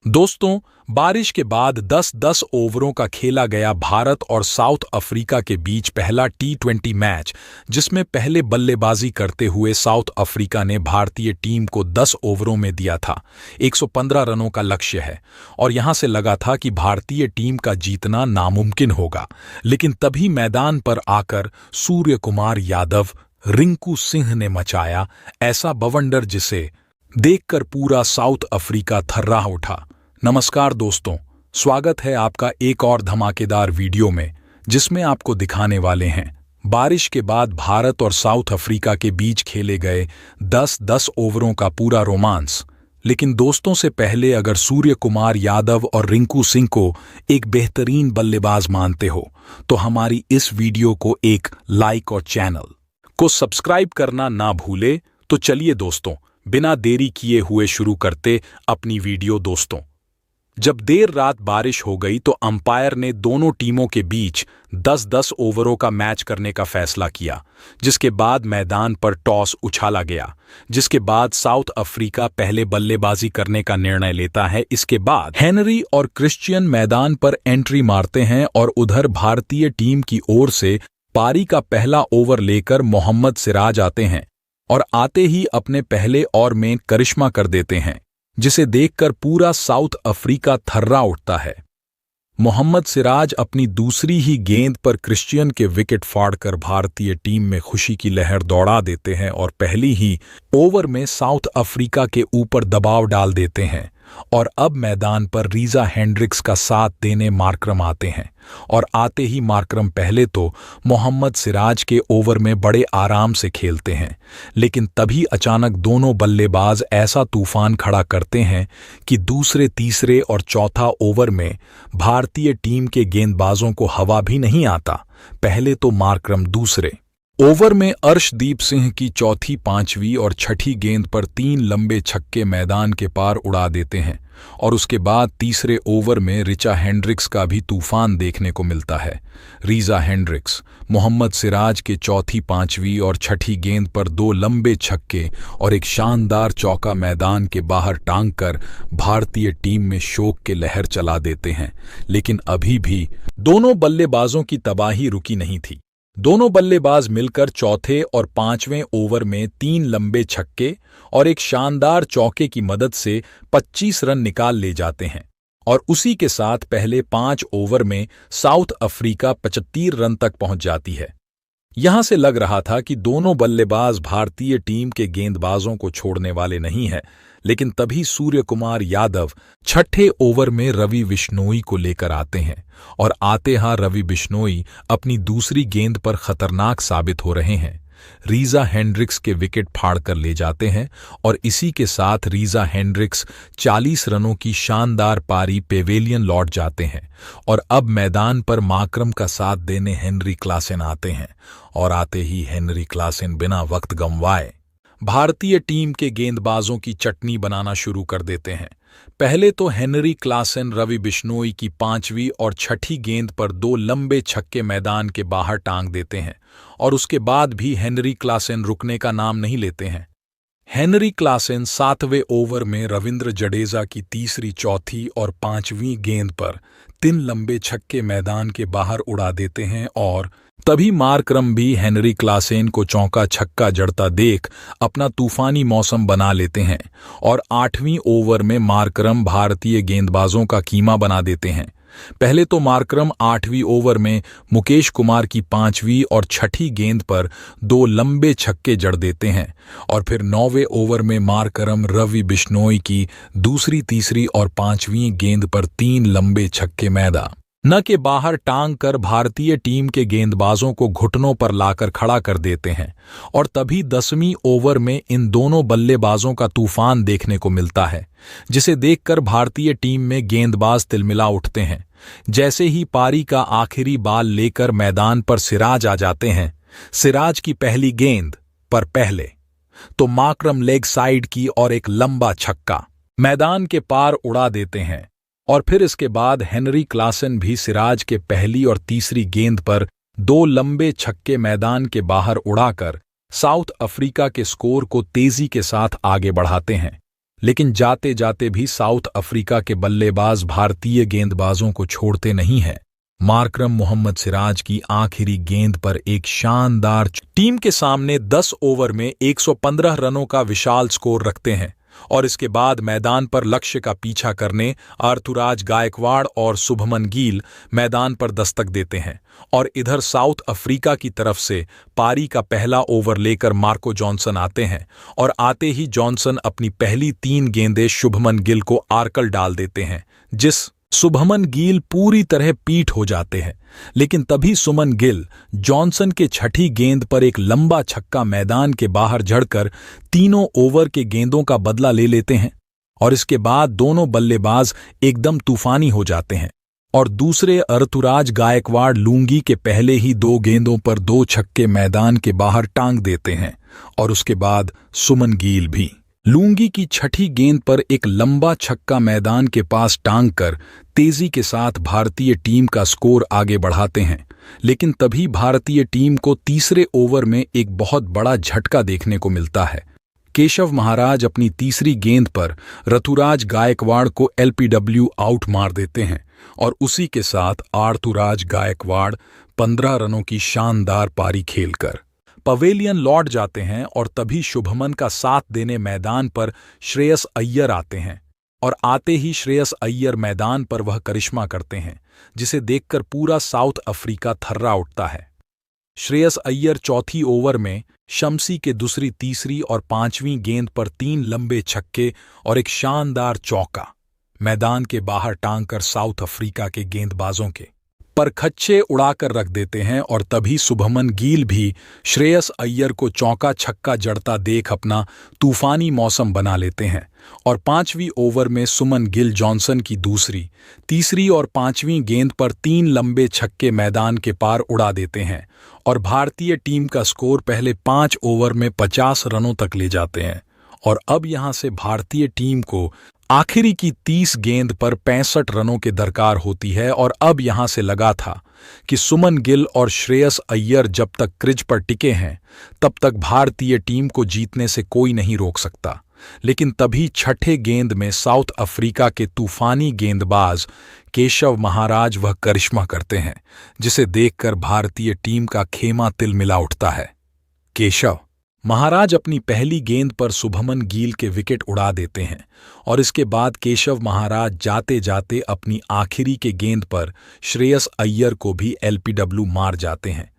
दोस्तों, बारिश के बाद 10-10 ओवरों का खेला गया भारत और साउथ अफ्रीका के बीच पहला टी20 मैच, जिसमें पहले बल्लेबाजी करते हुए साउथ अफ्रीका ने भारतीय टीम को 10 ओवरों में दिया था। 115 रनों का लक्ष्य है और यहां से लगा था कि भारतीय टीम का जीतना नामुमकिन होगा, लेकिन तभी मैदान पर आकर सूर्य कुमार यादव, रिंकू सिंह ने मचाया ऐसा बवंडर जिसे देखकर पूरा साउथ अफ्रीका थर्रा उठा। नमस्कार दोस्तों, स्वागत है आपका एक और धमाकेदार वीडियो में, जिसमें आपको दिखाने वाले हैं बारिश के बाद भारत और साउथ अफ्रीका के बीच खेले गए 10-10 ओवरों का पूरा रोमांस। लेकिन दोस्तों, से पहले अगर सूर्य कुमार यादव और रिंकू सिंह को एक बेहतरीन बल्लेबाज मानते हो तो हमारी इस वीडियो को एक लाइक और चैनल को सब्सक्राइब करना ना भूले। तो चलिए दोस्तों, बिना देरी किए हुए शुरू करते अपनी वीडियो। दोस्तों, जब देर रात बारिश हो गई तो अंपायर ने दोनों टीमों के बीच 10-10 ओवरों का मैच करने का फैसला किया, जिसके बाद मैदान पर टॉस उछाला गया, जिसके बाद साउथ अफ्रीका पहले बल्लेबाजी करने का निर्णय लेता है। इसके बाद हेनरी और क्रिश्चियन मैदान पर एंट्री मारते हैं और उधर भारतीय टीम की ओर से पारी का पहला ओवर लेकर मोहम्मद सिराज आते हैं और आते ही अपने पहले ओवर में करिश्मा कर देते हैं, जिसे देखकर पूरा साउथ अफ्रीका थर्रा उठता है। मोहम्मद सिराज अपनी दूसरी ही गेंद पर क्रिश्चियन के विकेट फाड़कर भारतीय टीम में खुशी की लहर दौड़ा देते हैं और पहली ही ओवर में साउथ अफ्रीका के ऊपर दबाव डाल देते हैं। और अब मैदान पर रीजा हेंड्रिक्स का साथ देने मार्करम आते हैं और आते ही मार्करम पहले तो मोहम्मद सिराज के ओवर में बड़े आराम से खेलते हैं, लेकिन तभी अचानक दोनों बल्लेबाज ऐसा तूफान खड़ा करते हैं कि दूसरे, तीसरे और चौथा ओवर में भारतीय टीम के गेंदबाजों को हवा भी नहीं आता। पहले तो मार्करम दूसरे ओवर में अर्शदीप सिंह की चौथी, पांचवी और छठी गेंद पर 3 लंबे छक्के मैदान के पार उड़ा देते हैं और उसके बाद तीसरे ओवर में रिचा हेंड्रिक्स का भी तूफान देखने को मिलता है। रीजा हेंड्रिक्स मोहम्मद सिराज के चौथी, पांचवी और छठी गेंद पर 2 लंबे छक्के और एक शानदार चौका मैदान के बाहर टांग कर भारतीय टीम में शोक के लहर चला देते हैं। लेकिन अभी भी दोनों बल्लेबाजों की तबाही रुकी नहीं थी। दोनों बल्लेबाज मिलकर चौथे और पांचवें ओवर में 3 लंबे छक्के और एक शानदार चौके की मदद से 25 रन निकाल ले जाते हैं और उसी के साथ पहले 5 ओवर में साउथ अफ्रीका 75 रन तक पहुंच जाती है। यहां से लग रहा था कि दोनों बल्लेबाज भारतीय टीम के गेंदबाजों को छोड़ने वाले नहीं हैं, लेकिन तभी सूर्य कुमार यादव छठे ओवर में रवि बिश्नोई को लेकर आते हैं और आते ही रवि बिश्नोई अपनी दूसरी गेंद पर खतरनाक साबित हो रहे हैं। रीजा हेंड्रिक्स के विकेट फाड़कर ले जाते हैं और इसी के साथ रीजा हेंड्रिक्स 40 रनों की शानदार पारी पेवेलियन लौट जाते हैं और अब मैदान पर मार्करम का साथ देने हेनरी क्लासेन आते हैं और आते ही हेनरी क्लासेन बिना वक्त गंवाए भारतीय टीम के गेंदबाजों की चटनी बनाना शुरू कर देते हैं। पहले तो हेनरी क्लासेन रवि बिश्नोई की पांचवी और छठी गेंद पर 2 लंबे छक्के मैदान के बाहर टांग देते हैं और उसके बाद भी हेनरी क्लासेन रुकने का नाम नहीं लेते हैं। हेनरी क्लासेन 7वें ओवर में रविंद्र जडेजा की तीसरी, चौथी और पांचवीं गेंद पर 3 लंबे छक्के मैदान के बाहर उड़ा देते हैं और तभी मार्करम भी हेनरी क्लासेन को चौका छक्का जड़ता देख अपना तूफानी मौसम बना लेते हैं और 8वीं ओवर में मार्करम भारतीय गेंदबाजों का कीमा बना देते हैं। पहले तो मार्करम 8वीं ओवर में मुकेश कुमार की 5वीं और छठी गेंद पर 2 लंबे छक्के जड़ देते हैं और फिर 9वें ओवर में मार्करम रवि बिश्नोई की दूसरी, तीसरी और 5वीं गेंद पर 3 लंबे छक्के मैदान न के बाहर टांग कर भारतीय टीम के गेंदबाजों को घुटनों पर लाकर खड़ा कर देते हैं और तभी 10वीं ओवर में इन दोनों बल्लेबाजों का तूफान देखने को मिलता है, जिसे देखकर भारतीय टीम में गेंदबाज तिलमिला उठते हैं। जैसे ही पारी का आखिरी बाल लेकर मैदान पर सिराज आ जाते हैं, सिराज की पहली गेंद पर पहले तो मार्करम लेग साइड की और एक लंबा छक्का मैदान के पार उड़ा देते हैं और फिर इसके बाद हेनरी क्लासेन भी सिराज के पहली और तीसरी गेंद पर 2 लंबे छक्के मैदान के बाहर उड़ाकर साउथ अफ्रीका के स्कोर को तेजी के साथ आगे बढ़ाते हैं। लेकिन जाते जाते भी साउथ अफ्रीका के बल्लेबाज भारतीय गेंदबाजों को छोड़ते नहीं हैं। मार्करम मोहम्मद सिराज की आखिरी गेंद पर एक शानदार टीम के सामने 10 ओवर में 115 रनों का विशाल स्कोर रखते हैं और इसके बाद मैदान पर लक्ष्य का पीछा करने आर्थुराज गायकवाड़ और शुभमन गिल मैदान पर दस्तक देते हैं और इधर साउथ अफ्रीका की तरफ से पारी का पहला ओवर लेकर मार्को जॉनसन आते हैं और आते ही जॉनसन अपनी पहली 3 गेंदें शुभमन गिल को आर्कल डाल देते हैं, जिस शुभमन गिल पूरी तरह पीठ हो जाते हैं। लेकिन तभी सुमन गिल जॉनसन के छठी गेंद पर एक लंबा छक्का मैदान के बाहर जड़कर तीनों ओवर के गेंदों का बदला ले लेते हैं और इसके बाद दोनों बल्लेबाज एकदम तूफानी हो जाते हैं और दूसरे आर्थुराज गायकवाड़ लूंगी के पहले ही 2 गेंदों पर 2 छक्के मैदान के बाहर टांग देते हैं और उसके बाद सुमन गिल भी लूंगी की छठी गेंद पर एक लंबा छक्का मैदान के पास टांग कर तेजी के साथ भारतीय टीम का स्कोर आगे बढ़ाते हैं। लेकिन तभी भारतीय टीम को तीसरे ओवर में एक बहुत बड़ा झटका देखने को मिलता है। केशव महाराज अपनी तीसरी गेंद पर ऋतुराज गायकवाड़ को एलपीडब्ल्यू आउट मार देते हैं और उसी के साथ आर्थुराज गायकवाड़ 15 रनों की शानदार पारी खेलकर पवेलियन लौट जाते हैं और तभी शुभमन का साथ देने मैदान पर श्रेयस अय्यर आते हैं और आते ही श्रेयस अय्यर मैदान पर वह करिश्मा करते हैं जिसे देखकर पूरा साउथ अफ्रीका थर्रा उठता है। श्रेयस अय्यर चौथी ओवर में शम्सी के दूसरी, तीसरी और 5वीं गेंद पर 3 लंबे छक्के और एक शानदार चौका मैदान के बाहर टांगकर साउथ अफ्रीका के गेंदबाजों के परखच्चे उड़ाकर रख देते हैं और तभी शुभमन गिल भी श्रेयस अय्यर को चौका छक्का जड़ता देख अपना तूफानी मौसम बना लेते हैं और 5वीं ओवर में सुमन गिल जॉनसन की दूसरी, तीसरी और 5वीं गेंद पर 3 लंबे छक्के मैदान के पार उड़ा देते हैं और भारतीय टीम का स्कोर पहले 5 ओवर में 50 रनों तक ले जाते हैं। और अब यहां से भारतीय टीम को आखिरी की 30 गेंद पर 65 रनों के दरकार होती है और अब यहां से लगा था कि सुमन गिल और श्रेयस अय्यर जब तक क्रीज पर टिके हैं तब तक भारतीय टीम को जीतने से कोई नहीं रोक सकता। लेकिन तभी छठे गेंद में साउथ अफ्रीका के तूफानी गेंदबाज केशव महाराज वह करिश्मा करते हैं जिसे देखकर भारतीय टीम का खेमा तिलमिला उठता है। केशव महाराज अपनी पहली गेंद पर शुभमन गिल के विकेट उड़ा देते हैं और इसके बाद केशव महाराज जाते जाते अपनी आखिरी के गेंद पर श्रेयस अय्यर को भी एलपीडब्ल्यू मार जाते हैं।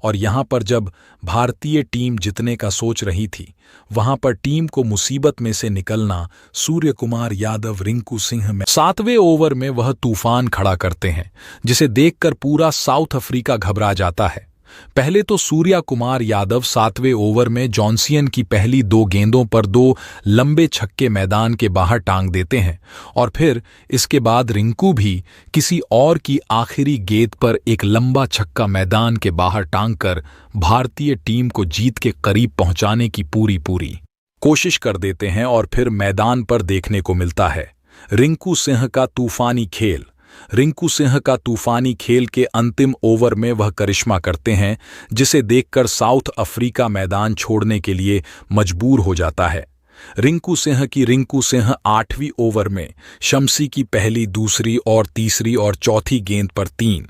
और यहां पर जब भारतीय टीम जितने का सोच रही थी वहां पर टीम को मुसीबत में से निकलना सूर्य कुमार यादव रिंकू सिंह में 7वें ओवर में वह तूफान खड़ा करते हैं जिसे देखकर पूरा साउथ अफ्रीका घबरा जाता है। पहले तो सूर्या कुमार यादव 7वें ओवर में जॉनसियन की पहली 2 गेंदों पर 2 लंबे छक्के मैदान के बाहर टांग देते हैं और फिर इसके बाद रिंकू भी किसी और की आखिरी गेंद पर एक लंबा छक्का मैदान के बाहर टांगकर भारतीय टीम को जीत के करीब पहुंचाने की पूरी कोशिश कर देते हैं। और फिर मैदान पर देखने को मिलता है रिंकू सिंह का तूफानी खेल। रिंकू सिंह का तूफानी खेल के अंतिम ओवर में वह करिश्मा करते हैं जिसे देखकर साउथ अफ्रीका मैदान छोड़ने के लिए मजबूर हो जाता है। रिंकू सिंह 8वीं ओवर में शम्सी की पहली, दूसरी और तीसरी और चौथी गेंद पर 3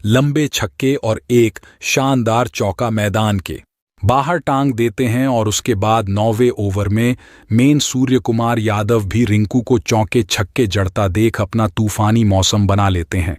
लंबे छक्के और एक शानदार चौका मैदान के बाहर टांग देते हैं और उसके बाद 9वें ओवर में मेन सूर्य कुमार यादव भी रिंकू को चौके छक्के जड़ता देख अपना तूफानी मौसम बना लेते हैं।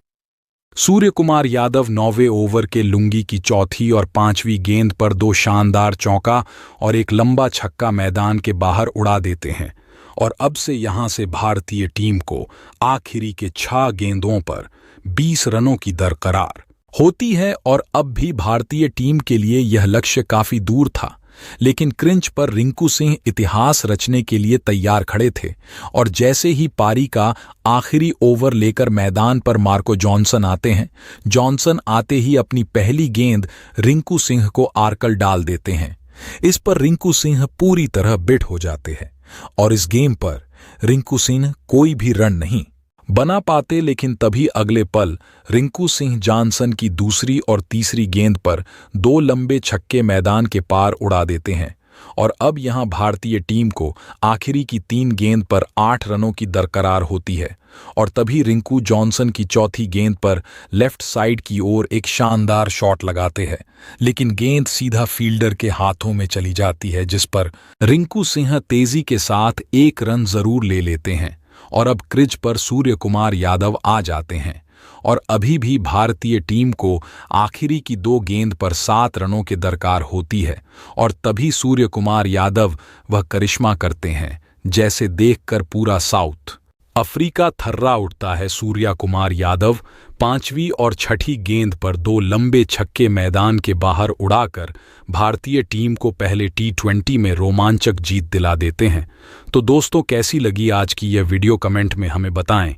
सूर्य कुमार यादव 9वें ओवर के लुंगी की चौथी और 5वीं गेंद पर 2 शानदार चौका और एक लंबा छक्का मैदान के बाहर उड़ा देते हैं और अब से यहां से भारतीय टीम को आखिरी के 6 गेंदों पर 20 रनों की दरकरार होती है। और अब भी भारतीय टीम के लिए यह लक्ष्य काफी दूर था, लेकिन क्रिंच पर रिंकू सिंह इतिहास रचने के लिए तैयार खड़े थे और जैसे ही पारी का आखिरी ओवर लेकर मैदान पर मार्को जॉनसन आते हैं, जॉनसन आते ही अपनी पहली गेंद रिंकू सिंह को आर्कल डाल देते हैं। इस पर रिंकू सिंह पूरी तरह बिट हो जाते हैं और इस गेम पर रिंकू सिंह कोई भी रन नहीं बना पाते। लेकिन तभी अगले पल रिंकू सिंह जॉनसन की दूसरी और तीसरी गेंद पर 2 लंबे छक्के मैदान के पार उड़ा देते हैं और अब यहां भारतीय टीम को आखिरी की 3 गेंद पर 8 रनों की दरकरार होती है और तभी रिंकू जॉनसन की चौथी गेंद पर लेफ्ट साइड की ओर एक शानदार शॉट लगाते हैं, लेकिन गेंद सीधा फील्डर के हाथों में चली जाती है, जिस पर रिंकू सिंह तेजी के साथ 1 रन जरूर ले लेते हैं और अब क्रीज पर सूर्य कुमार यादव आ जाते हैं और अभी भी भारतीय टीम को आखिरी की 2 गेंद पर 7 रनों की दरकार होती है और तभी सूर्य कुमार यादव वह करिश्मा करते हैं जैसे देखकर पूरा साउथ अफ्रीका थर्रा उठता है। सूर्या कुमार यादव 5वीं और 6ठी गेंद पर 2 लंबे छक्के मैदान के बाहर उड़ाकर भारतीय टीम को पहले T20 में रोमांचक जीत दिला देते हैं। तो दोस्तों, कैसी लगी आज की यह वीडियो, कमेंट में हमें बताएं।